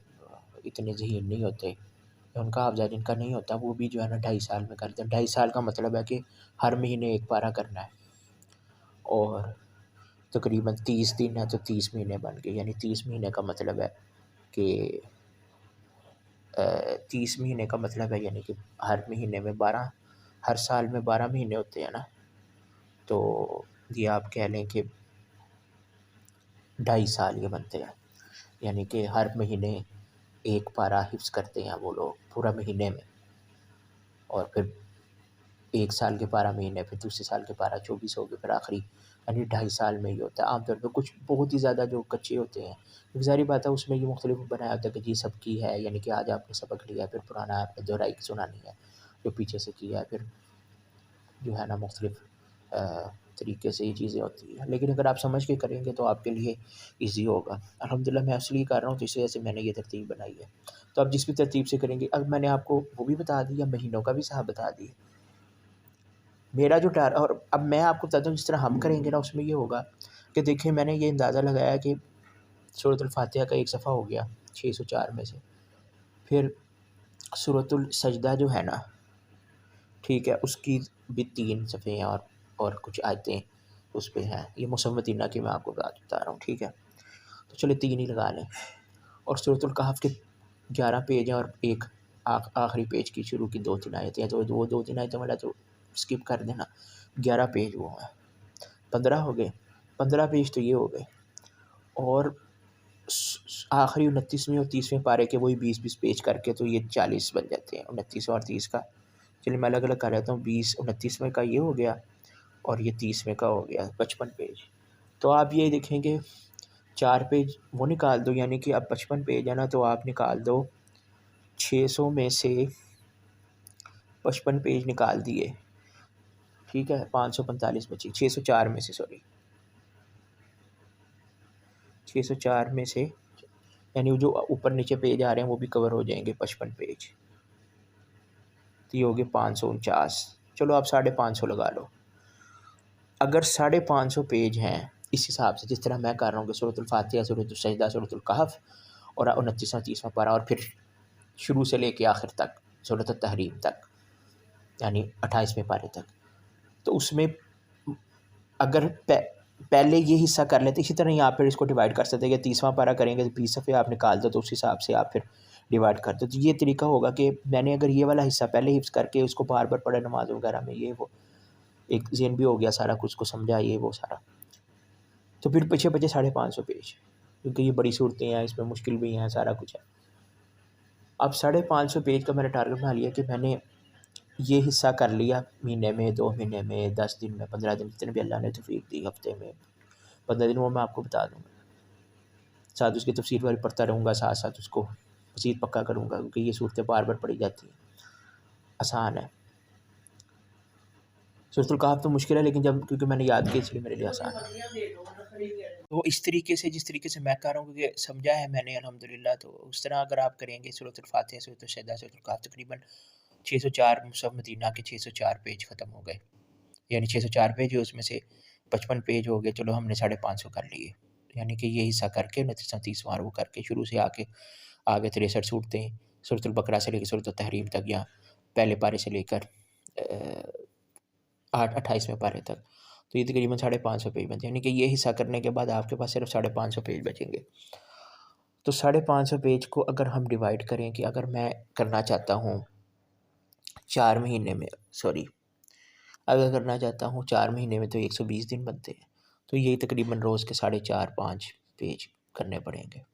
इतने ज़हीन नहीं होते, या उनका हाफ़ज़ा जिनका नहीं होता, वो भी जो है ना 2.5 साल में करते हैं। 2.5 साल का मतलब है कि हर महीने 1 पारा करना है, और तकरीबन 30 दिन है तो 30 महीने बन गए, यानी 30 महीने का मतलब है कि 30 महीने का मतलब है, यानी कि हर महीने में 12, हर साल में 12 महीने होते हैं ना, तो ये आप कह लें कि 2.5 साल ये बनते हैं, यानी कि हर महीने 1 पारा हिफ्ज़ करते हैं वो लोग पूरा महीने में, और फिर 1 साल के 12 महीने, फिर दूसरे साल के 12, 24 हो गए, फिर आखिरी, यानी 2.5 साल में ही होता है। आम तौर पे कुछ बहुत ही ज़्यादा जो कच्चे होते हैं, क्योंकि ज़ाहिर बात है उसमें ये मुख्तलिफ बनाया होता है कि जी सबकी है, यानी कि आज आपने सबक लिया, फिर पुराना आपने दोहराई सुनानी है, जो पीछे से किया है, फिर जो है ना मुख्तलिफ तरीके से ये चीज़ें होती हैं। लेकिन अगर आप समझ के करेंगे तो आपके लिए ईज़ी होगा। अल्हम्दुलिल्लाह मैं इसलिए कर रहा हूँ, तो इस वजह से मैंने ये तरतीब बनाई है। तो आप जिस भी तरतीब से करेंगे, अब मैंने आपको वो भी बता दिया, महीनों का भी साहब बता दिए। मेरा जो और अब मैं आपको बताता हूँ, जिस तरह हम करेंगे ना, उसमें ये होगा कि देखिए मैंने ये अंदाज़ा लगाया कि सूरतुल फातिहा का एक सफ़ा हो गया 604 में से, फिर सूरतुल सजदा जो है ना, ठीक है, उसकी भी 3 सफ़े हैं, और कुछ आयतें उस पे हैं। ये मुसव्वतिना की मैं आपको बात बता रहा हूँ, ठीक है। तो चलिए 3 ही लगा लें, और सूरतुल कहफ के 11 पेज हैं, और एक आखिरी पेज की शुरू की 2-3 आयतें हैं, तो वो 2-3 आयतें वाला तो स्किप कर देना, 11 पेज वो हैं, 15 हो गए, 15 पेज तो ये हो गए, और आखिरी 29वें और 30वें पारे के वही 20-20 पेज करके, तो ये 40 बन जाते हैं, 29 और 30 का। चलिए मैं अलग-अलग कर लेता हूँ, 29वें का ये हो गया, और ये 30वें का हो गया 55 पेज। तो आप ये देखेंगे 4 पेज वो निकाल दो, यानी कि अब 55 पेज है ना, तो आप निकाल दो 600 में से 55 पेज निकाल दिए, ठीक है, 545 बची, 604 में से, सॉरी 604 में से, यानी जो ऊपर नीचे पेज आ रहे हैं वो भी कवर हो जाएंगे 55 पेज, तो ये हो गए 549। चलो आप 550 लगा लो। अगर 550 पेज हैं इस हिसाब से जिस तरह मैं कर रहा हूँ कि सूरतुल फातिहा, सूरतुल सजदा, सूरतुल कहफ और 29वां 30वां पारा, और फिर शुरू से लेके आखिर तक सूरतुल तहरीम तक, यानी 28वें पारे तक, तो उसमें अगर पहले ये हिस्सा कर लेते, इसी तरह यहाँ पर इसको डिवाइड कर सकते हैं कि 30वां पारा करेंगे तो 20 सफ़े आप निकाल दो, तो उस हिसाब से आप फिर डिवाइड कर दो। तो ये तरीका होगा कि मैंने अगर ये वाला हिस्सा पहले हिफ्स करके उसको बार बार पढ़ा नमाज वगैरह में, ये वो एक ज़हन भी हो गया सारा कुछ को समझा, ये वो सारा, तो फिर पीछे बचे 550 पेज, क्योंकि ये बड़ी सूरतें हैं, इसमें मुश्किल भी हैं, सारा कुछ है। अब 550 पेज का मैंने टारगेट बना लिया कि मैंने ये हिस्सा कर लिया, महीने में, 2 महीने में, 10 दिन में, 15 दिन, जितने भी अल्लाह ने तौफीक दी, हफ्ते में, 15 दिन, वो मैं आपको बता दूँगा। साथ उसकी तफसीर वाली पढ़ता रहूँगा, साथ साथ उसको मज़ीद पक्का करूँगा, क्योंकि ये सूरतें बार बार पढ़ी जाती हैं, आसान है। सूरतुल कहफ तो मुश्किल है, लेकिन जब क्योंकि मैंने याद किया इसलिए मेरे लिए आसान है। तो इस तरीके से, जिस तरीके से मैं कर रहा हूँ, क्योंकि समझा है मैंने अल्हम्दुलिल्लाह, तो उस तरह अगर आप करेंगे सूरतुल फातिहा, सूरतुल सजदा, सूरतुल कहफ, तकरीबन 604 मुसहफ मदीना के 604 पेज ख़त्म हो गए, यानी 604 पेज है, उसमें से 55 पेज हो गए, चलो हमने 550 कर लिए, यानी कि ये हिस्सा करके 29वां 30वां वो करके शुरू से आके आगे 63 सूरतें, सूरतुल बकरा से लेकर सूरतुल तहरीम तक, या पहले पारे से लेकर 28वें पारे तक, तो ये तकरीबन 550 पेज बनते हैं, यानी कि ये हिस्सा करने के बाद आपके पास सिर्फ 550 पेज बचेंगे। तो 550 पेज को अगर हम डिवाइड करें कि अगर मैं करना चाहता हूँ 4 महीने में, सॉरी अगर करना चाहता हूँ 4 महीने में, तो 120 दिन बनते हैं, तो यही तकरीबन रोज़ के 4.5-5 पेज करने पड़ेंगे,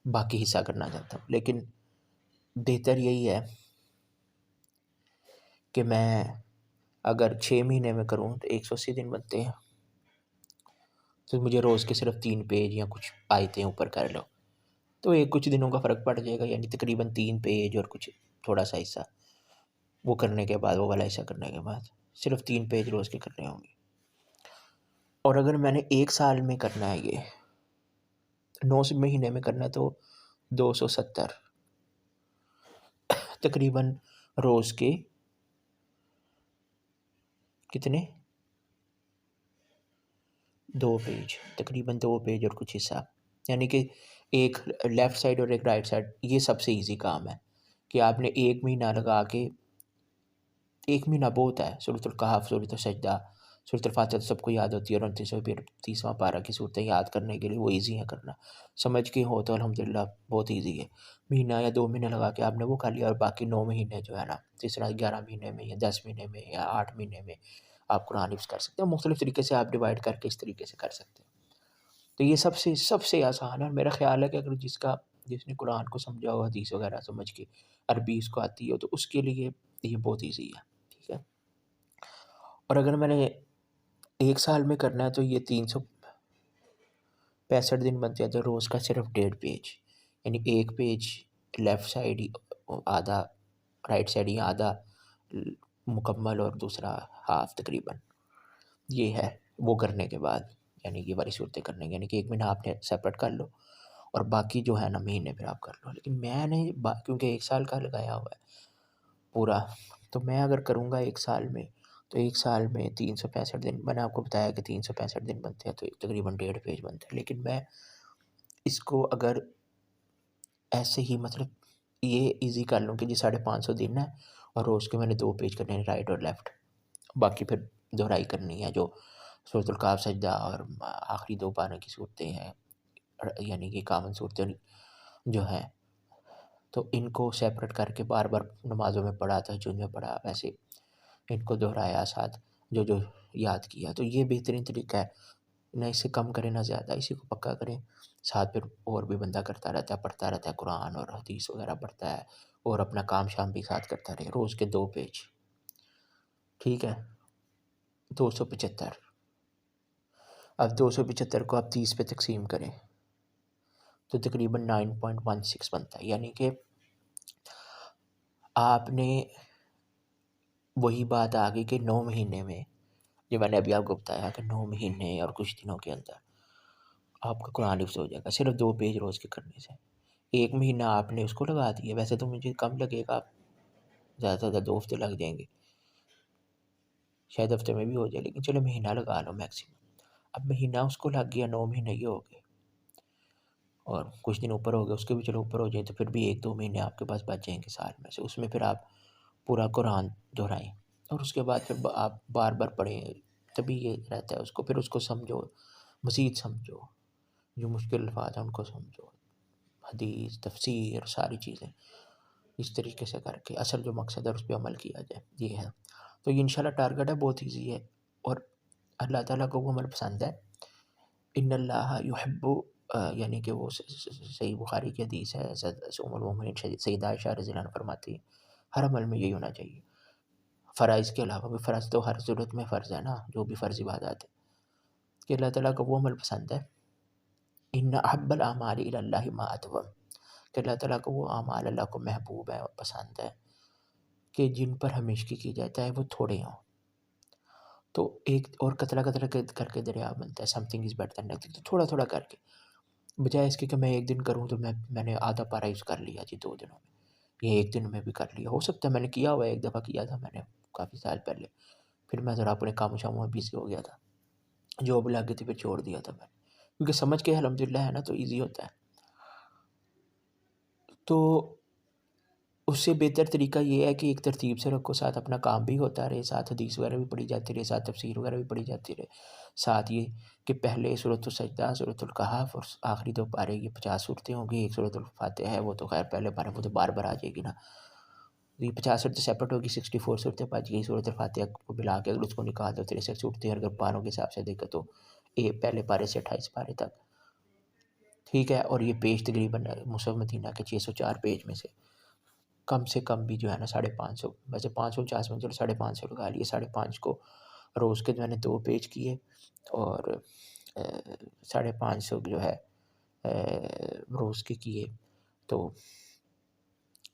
बाकी हिस्सा करना चाहता हूँ। लेकिन बेहतर यही है कि मैं अगर 6 महीने में करूँ तो 180 दिन बनते हैं, तो मुझे रोज़ के सिर्फ 3 पेज या कुछ आयतें ऊपर कर लो, तो एक कुछ दिनों का फ़र्क पड़ जाएगा, यानी तकरीबन 3 पेज और कुछ थोड़ा सा हिस्सा, वो करने के बाद, वो वाला हिस्सा करने के बाद सिर्फ 3 पेज रोज़ के करने होंगे। और अगर मैंने 1 साल में करना है, ये 9 महीने में करना है, तो 270 तकरीबन रोज़ के कितने 2 पेज, तकरीबन 2 पेज और कुछ हिस्सा, यानी कि एक लेफ़्ट साइड और एक राइट साइड। ये सबसे ईज़ी काम है कि आपने 1 महीना लगा के, 1 महीना बहुत है, सूरतुल कहफ, सूरतुल सजदा, सूरतुल फातिहा तो सबको याद होती है, और 29वां फिर 30वां पारा की सूरतें याद करने के लिए वो ईज़ी है करना, समझ के हो तो अल्हम्दुलिल्लाह बहुत ईज़ी है। महीना या 2 महीने लगा के आपने वो कर लिया, और बाकी 9 महीने जो है ना, तीसरा 11 महीने में या 10 महीने में या 8 महीने में आप कुरान हिफ्ज़ कर सकते हो। मुख्तलिफ़ तरीके से आप डिवाइड करके इस तरीके से कर सकते हो। तो ये सबसे सबसे आसान है, और मेरा ख़्याल है कि अगर जिसने कुरान को समझा हो, हदीस वगैरह समझ के, अरबी उसको आती हो, तो उसके लिए ये बहुत ईज़ी है, ठीक है। और अगर मैंने 1 साल में करना है, तो ये 365 दिन बनते हैं, तो रोज़ का सिर्फ 1.5 पेज, यानी 1 पेज लेफ़्ट साइड ही आधा, राइट साइड ही आधा मुकम्मल, और दूसरा हाफ तकरीबन, ये है वो करने के बाद, यानी ये वाली सूरतें करने की, यानी कि 1 महीना आपने सेपरेट कर लो, और बाकी जो है ना महीने फिर आप कर लो। लेकिन मैंने क्योंकि 1 साल का लगाया हुआ है पूरा, तो मैं अगर करूँगा 1 साल में, तो 1 साल में 365 दिन, मैंने आपको बताया कि 365 दिन बनते हैं, तो तकरीबन 1.5 पेज बनते हैं। लेकिन मैं इसको अगर ऐसे ही, मतलब ये ईज़ी कर लूँ कि जी 550 दिन है, और रोज़ के मैंने 2 पेज करने हैं, राइट और लेफ़्ट, बाकी फिर दोहराई करनी है, जो सूरतुल कहफ, सजदा और आखिरी 2 पारों की सूरतें हैं, यानी कि कामन सूरतें जो हैं, तो इनको सेपरेट करके बार बार नमाज़ों में पढ़ा, तहज्जुद में पढ़ा, वैसे इनको दोहराया, साथ जो जो याद किया, तो ये बेहतरीन तरीका है। ना इससे कम करें ना ज़्यादा, इसी को पक्का करें, साथ फिर और भी बंदा करता रहता है, पढ़ता रहता है, कुरान और हदीस वगैरह पढ़ता है, और अपना काम शाम भी साथ करता रहे, रोज़ के 2 पेज, ठीक है। 275, अब 275 को आप 30 पे तक़सीम करें, तो तकरीबन 9.16 बनता है। यानी कि आपने वही बात आ गई कि 9 महीने में, जो मैंने अभी आपको बताया कि 9 महीने और कुछ दिनों के अंदर आपका कुरान हिफ्ज़ हो जाएगा, सिर्फ़ 2 पेज रोज़ के करने से। 1 महीना आपने उसको लगा दिया, वैसे तो मुझे कम लगेगा, ज़्यादा से ज़्यादा 2 हफ़्ते लग जाएँगे, शायद हफ़्ते में भी हो जाए, लेकिन चलो महीना लगा लो मैक्सिमम। अब महीना उसको लग गया, 9 महीने ये हो गए और कुछ दिन ऊपर हो गए, उसके भी चलो ऊपर हो जाए, तो फिर भी 1-2 महीने आपके पास बच जाएँगे साल में से। उसमें फिर आप पूरा कुरान दोहराएँ और उसके बाद फिर आप बार-बार पढ़ें, तभी ये रहता है उसको, फिर उसको समझो, मज़ीद समझो, जो मुश्किल अल्फ़ाज़ हैं उनको समझो, हदीस, तफ़सीर, सारी चीज़ें इस तरीके से करके असल जो मकसद है उस पे अमल किया जाए, ये है। तो ये इंशाल्लाह टारगेट है, बहुत ईज़ी है और अल्लाह ताला को वो अमल पसंद है। इन्नल्लाह युहिब्बु यानी कि वो सही बुखारी की हदीस है, उम्मुल मोमिनीन सैयदा आयशा रज़ियल्लाहु अन्हा फरमाती हैं, हर अमल में यही होना चाहिए। फ़राइज़ के अलावा भी, फ़र्ज़ तो हर ज़रूरत में फ़र्ज़ है ना, जो भी फ़र्ज़ इबादत है, कि अल्लाह ताला को वो अमल पसंद है, इन्ना अहब्बल अमालि इलल्लाहि मा अदवम, कि अल्लाह ताला को वो अमाल अल्लाह को महबूब है और पसंद है कि जिन पर हमेशगी की जाए, चाहे वो थोड़े हों। तो एक और कतरा-कतरा करके दरिया बनता है, something is better than nothing, तो थोड़ा-थोड़ा करके, बजाय इसके कि मैं 1 दिन करूँ तो मैंने आधा पारा यूज़ कर लिया जी 2 दिनों में, या 1 दिन में भी कर लिया। हो सकता है मैंने किया हुआ है, 1 दफ़ा किया था मैंने काफ़ी साल पहले, फिर मैं ज़रा अपने कामों-शामों में बिज़ी हो गया था, जॉब लग गई थी, फिर छोड़ दिया था मैंने। क्योंकि समझ के अल्हम्दुलिल्लाह है ना, तो ईज़ी होता है। तो उससे बेहतर तरीका ये है कि एक तरतीब से रखो, साथ अपना काम भी होता रहे, साथ हदीस वगैरह भी पढ़ी जाती रहे, साथ तफसीर वगैरह भी पढ़ी जाती रहे। साथ ये कि पहले सूरतुल सजदा, सूरतुल कहफ और आखिरी 2 पारे, ये 50 सूरतें होंगी, एक सूरतुल फातिहा है, वो तो खैर पहले पारे वो तो बार-बार आ जाएगी ना। ये 50 सूरतें सेपरेट होगी, 64 सूरतें बच गई, सूरतुल फातिहा को मिला के अगर उसको निकाल दो 63 सूरतें, अगर पारों के हिसाब से देखो तो पहले पारे से 28 पारे तक, ठीक है। और ये पेज तकरीबन मुसहफ मदीना के 604 पेज में से कम भी जो है ना 550, वैसे 549 में, चलो 550 लगा लिए, 550 को रोज़ के मैंने 2 पेज किए और 550 जो है रोज़ के किए, तो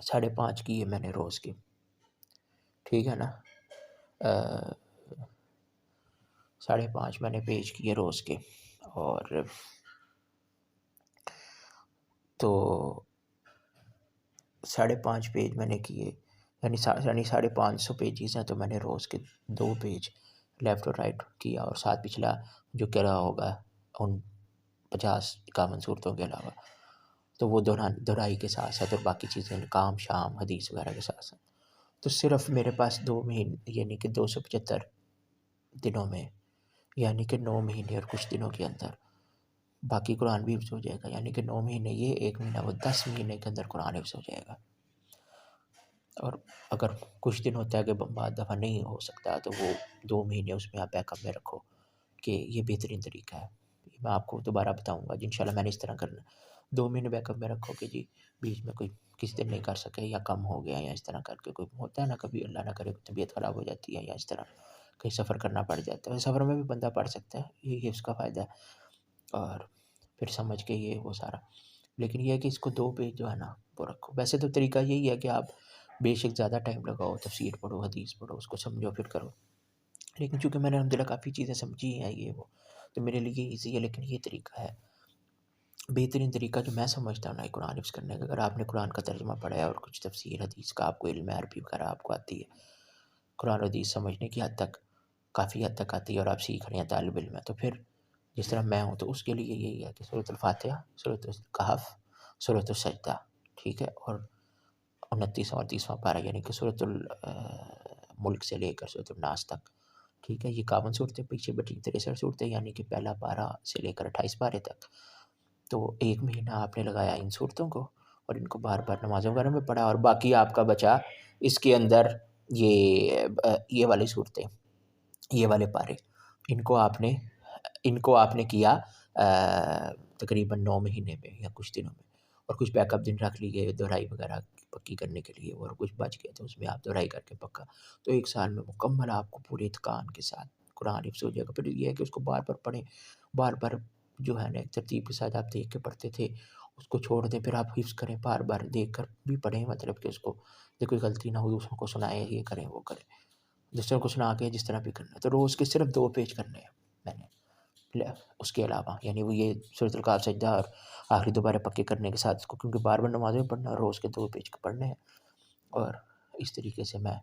5.5 किए मैंने रोज़ के, ठीक है ना। 5.5 मैंने पेज किए रोज़ के, और तो 5.5 पेज मैंने किए, यानी 550 पेजेस हैं, तो मैंने रोज़ के 2 पेज लेफ़्ट और राइट किया, और साथ पिछला जो कह रहा होगा उन 50-51 सूरतों के अलावा, तो वो दोहराई के साथ-साथ और बाकी चीज़ें काम-शाम, हदीस वगैरह के साथ-साथ। तो सिर्फ़ मेरे पास 2 महीने, यानी कि 275 दिनों में, यानी कि 9 महीने और कुछ दिनों के अंदर बाकी कुरान भी हिफ्ज़ हो जाएगा। यानी कि 9 महीने ये, 1 महीना वो, 10 महीने के अंदर कुरान हिफ्ज़ हो जाएगा। और अगर कुछ दिन होता है कि बाद दफ़ा नहीं हो सकता, तो वो 2 महीने उसमें आप बैकअप में रखो, कि ये बेहतरीन तरीका है। मैं आपको दोबारा बताऊँगा जी, इंशाल्लाह मैंने इस तरह करना। 2 महीने बैकअप में रखो कि जी बीच में कोई किसी दिन नहीं कर सके, या कम हो गया, या इस तरह करके कोई होता है ना, कभी अल्लाह ना करे तबीयत ख़राब हो जाती है, या इस तरह कहीं सफ़र करना पड़ जाता है। सफ़र में भी बंदा पढ़ सकता है, ये उसका फ़ायदा है। और फिर समझ के ये वो सारा, लेकिन ये है कि इसको 2 पेज जो है ना वो रखो। वैसे तो तरीका यही है कि आप बेशक ज़्यादा टाइम लगाओ, तफ़सीर पढ़ो, हदीस पढ़ो, उसको समझो, फिर करो। लेकिन चूँकि मैंने अल्हम्दुलिल्लाह काफ़ी चीज़ें समझी हैं ये वो, तो मेरे लिए ईज़ी है। लेकिन ये तरीका है बेहतरीन तरीका जो मैं समझता हूँ ना कुरान हिफ्ज़ करने का। अगर आपने कुरान का तर्जुमा पढ़ा है और कुछ तफ़सीर हदीस का आपको इल्म है, अरबी वगैरह आपको आती है, कुरान हदीस समझने की हद तक, काफ़ी हद तक आती है, और आप सीख रहे हैं, तालिब इल्म है, तो फिर जिस तरह मैं हूँ, तो उसके लिए यही है कि सूरतुल फातिहा, सूरतुल कहफ, सूरतुल सजदा, ठीक है। और 29वाँ और 30वां पारा, यानी कि सूरतुल मुल्क से लेकर सूरतुल नास तक, ठीक है। ये 51 सूरतें, पीछे बची 63 सूरतें, यानी कि पहला पारा से लेकर 28 पारे तक। तो 1 महीना आपने लगाया इन सूरतों को, और इनको बार-बार नमाज़ वगैरह में पढ़ा, और बाकी आपका बचा इसके अंदर ये वाली सूरतें, ये वाले पारे, इनको आपने इनको आपने किया तकरीबन 9 महीने में या कुछ दिनों में, और कुछ बैकअप दिन रख लिए दोहराई वगैरह पक्की करने के लिए, और कुछ बच गया तो उसमें आप दोहराई करके पक्का, तो 1 साल में मुकम्मल आपको पूरे इत्क़ान के साथ कुरान हिफ्ज़ हो जाएगा। फिर ये है कि उसको बार-बार पढ़ें, बार-बार जो है ना एक तरतीब के साथ आप देख के पढ़ते थे, उसको छोड़ दें, फिर आप हिफ्ज़ करें, बार-बार देख कर भी पढ़ें, मतलब कि उसको जो कोई गलती ना हो दूसरों को सुनाएँ, ये करें, वो करें। दूसरों को सुना के जिस तरह भी करना है, तो रोज़ के सिर्फ़ 2 पेज करने हैं मैंने। ल उसके अलावा यानी वो ये सूरत काफ, सजदा और आखिरी दोबारा पक्के करने के साथ इसको, क्योंकि बार-बार नमाज़ में पढ़ना है, रोज़ के 2 पेज पढ़ने हैं। और इस तरीके से मैं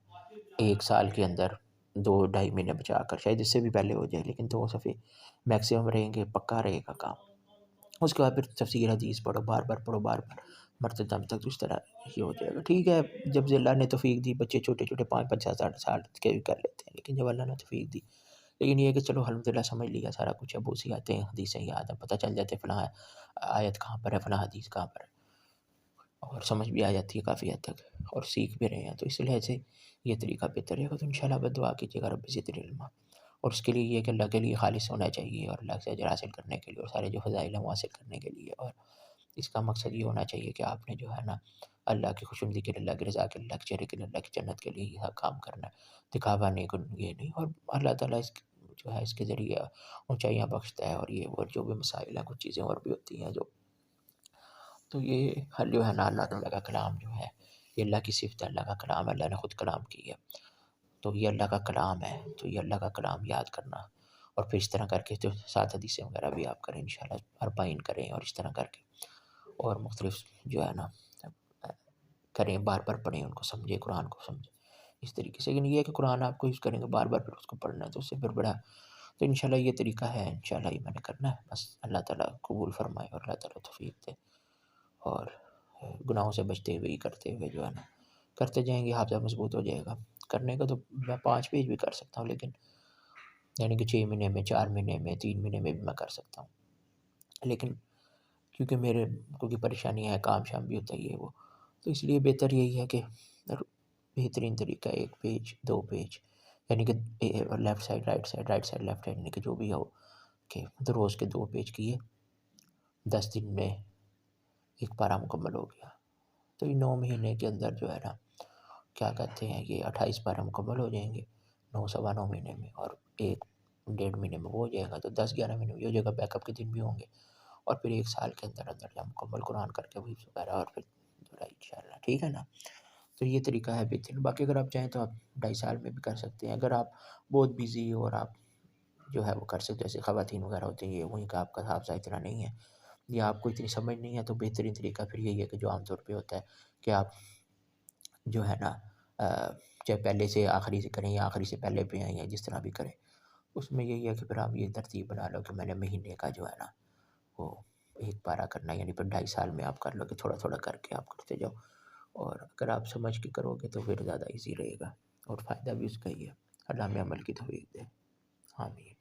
1 साल के अंदर 2 ढाई महीने बचाकर, शायद इससे भी पहले हो जाए, लेकिन 2 सफ़े मैक्सिमम रहेंगे, पक्का रहेगा काम। उसके बाद फिर तफ़सीर हदीस पढ़ो, बार-बार पढ़ो, बार-बार मरते दम तक, तो इस तरह ये हो जाएगा। ठीक है, जब से अल्लाह ने तौफ़ीक दी, बच्चे छोटे-छोटे 5-5 7-8 साल के भी कर लेते हैं, लेकिन जब अल्लाह ने तौफ़ीक दी, लेकिन ये है कि चलो अल्हम्दुलिल्लाह समझ लिया सारा कुछ, अब उसी आते हैं, हदीसें याद हैं, पता चल जाते हैं फ़लाँ आयत कहाँ पर है, फ़लाँ हदीस कहाँ पर है, और समझ भी आ जाती है काफ़ी हद तक, और सीख भी रहे हैं। तो इस लिहाज से ये तरीका बेहतर रहेगा। तो इंशाअल्लाह बस दुआ कीजिएगा रब्बि ज़िदनी इल्मा, और उसके लिए ये है कि अल्लाह के लिए खालिस होना चाहिए, और अल्लाह से अजर हासिल करने के लिए, और सारे जो फ़ज़ाइल हैं वो हासिल करने के लिए। और इसका मकसद ये होना चाहिए कि आपने जो है ना, अल्लाह की खुशनुदी के लिए, अल्लाह की रज़ा के लिए, अल्लाह के चेहरे के लिए, अल्लाह की जन्नत के लिए यह काम करना है। दिखावा नहीं, कुन ये नहीं, और अल्लाह ताला जो है इसके ज़रिए ऊँचाइयाँ बख्शता है, और ये और जो भी मसाइल हैं, कुछ चीज़ें और भी होती हैं जो, तो ये हल जो है ना, अल्लाह ताला का कलाम जो है, ये अल्लाह की सिफ़त है, अल्लाह का कलाम है, अल्लाह ने खुद कलाम की है। तो ये अल्लाह का कलाम है, तो ये अल्लाह का कलाम याद करना, और फिर इस तरह करके जो 7 हदीसें वगैरह भी आप करें इंशाअल्लाह, अरबाइन करें, और इस तरह करके और मुख्तलिफ़ जो है ना अ, करें, बार-बार पढ़ें, उनको समझें, कुरान को समझें इस तरीके से। लेकिन ये है कि कुरान आपको यूज़ करेंगे बार-बार, फिर उसको पढ़ना है, तो उससे फिर बड़ा, तो इंशाअल्लाह ये तरीका है, इंशाअल्लाह ये मैंने करना है। बस अल्लाह ताला कबूल फ़रमाए, और अल्लाह ताला तौफ़ीक दे, और गुनाहों से बचते हुए ही करते हुए जो है ना, करते जाएँगे, हाफ़िज़ा मज़बूत हो जाएगा। करने का तो मैं 5 पेज भी कर सकता हूँ, लेकिन यानी कि 6 महीने में, 4 महीने में, 3 महीने में भी मैं कर सकता हूँ। लेकिन क्योंकि परेशानियाँ हैं, काम-शाम भी होता है ये वो, तो इसलिए बेहतर यही है कि बेहतरीन तरीका 1 पेज, 2 पेज, यानी कि left side, right side, left side, यानी कि जो भी हो, कि तो रोज़ के 2 पेज किए, 10 दिन में 1 पारा मुकम्मल हो गया। तो ये 9 महीने के अंदर जो है ना, क्या कहते हैं, ये 28 पारा मुकम्मल हो जाएँगे, 9 सवा 9 महीने में, और 1 डेढ़ महीने में वो हो जाएगा, तो 10-11 महीने में ये हो जाएगा, बैकअप के दिन भी होंगे, और फिर 1 साल के अंदर-अंदर जब मुकम्मल कुरान करके हिफ्ज़ वगैरह, और फिर दुआई इंशाअल्लाह, ठीक है ना? तो ये तरीका है बेहतरीन। बाकी अगर आप चाहें तो आप 2.5 साल में भी कर सकते हैं। अगर आप बहुत बिज़ी हो, और आप जो है वो कर सकते हो, जैसे ख़वातीन वगैरह होती हैं, ये वहीं का आपका हाफ़िज़ा इतना नहीं है, या आपको इतनी समझ नहीं है, तो बेहतरीन तरीका फिर यही है कि जो आम तौर पे होता है, कि आप जो है ना चाहे पहले से आखिरी से करें, या आखिरी से पहले पे आएँ, या जिस तरह भी करें। उसमें यही है कि फिर आप ये तरतीब बना लो कि मैंने महीने का जो है ना, वो 1 पारा करना है, यानी फिर 2.5 साल में आप कर लो, कि थोड़ा-थोड़ा करके आप करते जाओ। और अगर आप समझ के करोगे तो फिर ज़्यादा ईज़ी रहेगा, और फ़ायदा भी उसका ही है। अल्लाह हमें अमल की तौफ़ीक दे। आमीन।